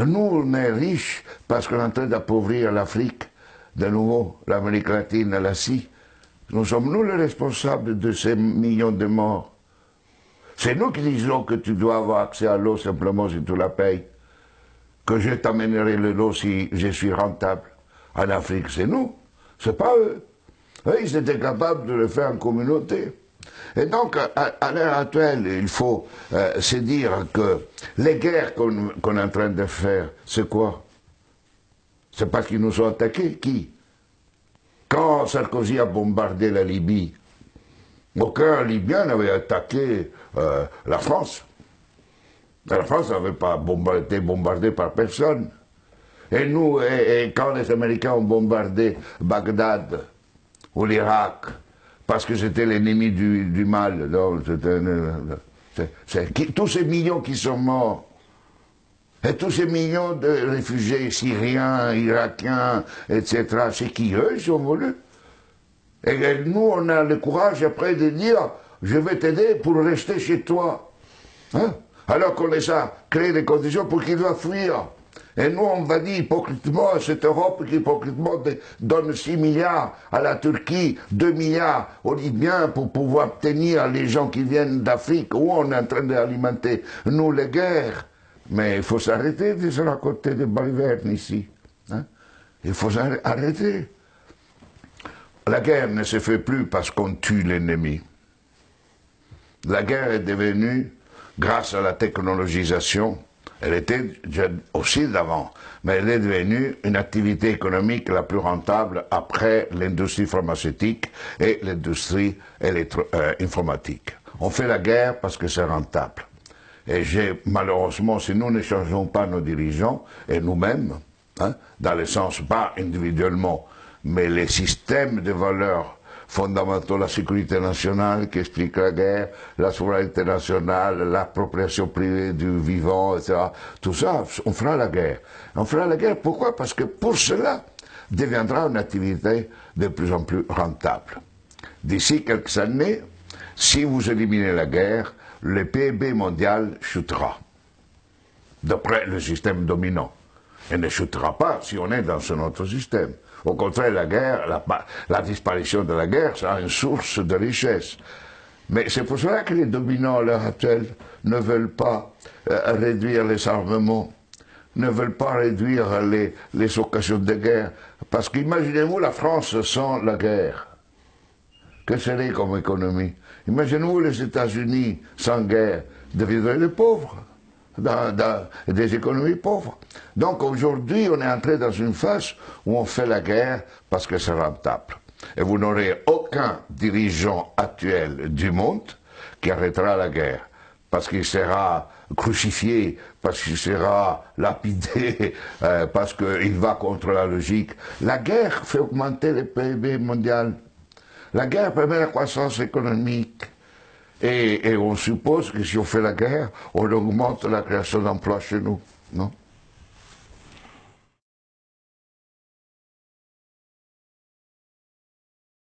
Nous, on est riches parce qu'on est en train d'appauvrir l'Afrique, de nouveau, l'Amérique latine, l'Asie. Nous sommes nous les responsables de ces millions de morts. C'est nous qui disons que tu dois avoir accès à l'eau simplement si tu la payes. Que je t'amènerai l'eau si je suis rentable. En Afrique, c'est nous, c'est pas eux. Eux, ils étaient capables de le faire en communauté. Et donc, à l'heure actuelle, il faut se dire que les guerres qu'on est en train de faire, c'est quoi? C'est parce qu'ils nous ont attaqués. Qui? Quand Sarkozy a bombardé la Libye, aucun Libyen n'avait attaqué la France. La France n'avait pas été bombardée par personne. Et nous, et quand les Américains ont bombardé Bagdad ou l'Irak, parce que c'était l'ennemi du mal, donc tous ces millions qui sont morts, et tous ces millions de réfugiés syriens, irakiens, etc., c'est qui eux, ils sont voulus. Et nous, on a le courage après de dire, je vais t'aider pour rester chez toi. Hein? Alors qu'on les a créé les conditions pour qu'ils doivent fuir. Et nous, on va dire hypocritement à cette Europe qui hypocritement donne 6 milliards à la Turquie, 2 milliards aux Libyens pour pouvoir tenir les gens qui viennent d'Afrique, où on est en train d'alimenter, nous, les guerres. Mais il faut s'arrêter de se raconter des balivernes ici. Hein? Il faut arrêter. La guerre ne se fait plus parce qu'on tue l'ennemi. La guerre est devenue, grâce à la technologisation, elle était aussi d'avant, mais elle est devenue une activité économique la plus rentable après l'industrie pharmaceutique et l'industrie informatique. On fait la guerre parce que c'est rentable. Et malheureusement, si nous ne changeons pas nos dirigeants, et nous-mêmes, hein, dans le sens pas individuellement, mais les systèmes de valeurs fondamentaux, la sécurité nationale qui explique la guerre, la souveraineté nationale, l'appropriation privée du vivant, etc. Tout ça, on fera la guerre. On fera la guerre, pourquoi? Parce que pour cela deviendra une activité de plus en plus rentable. D'ici quelques années, si vous éliminez la guerre, le PIB mondial chutera, d'après le système dominant. Elle ne chutera pas si on est dans un autre système. Au contraire, la guerre, la disparition de la guerre sera une source de richesse. Mais c'est pour cela que les dominants à l'heure actuelle ne veulent pas réduire les armements, ne veulent pas réduire les occasions de guerre. Parce qu'imaginez-vous la France sans la guerre. Que serait comme économie? Imaginez-vous les États-Unis sans guerre, deviendraient les pauvres. Dans des économies pauvres. Donc aujourd'hui, on est entré dans une phase où on fait la guerre parce que c'est rentable. Et vous n'aurez aucun dirigeant actuel du monde qui arrêtera la guerre, parce qu'il sera crucifié, parce qu'il sera lapidé, parce qu'il va contre la logique. La guerre fait augmenter le PIB mondial. La guerre permet la croissance économique. Et on suppose que si on fait la guerre, on augmente la création d'emplois chez nous, non?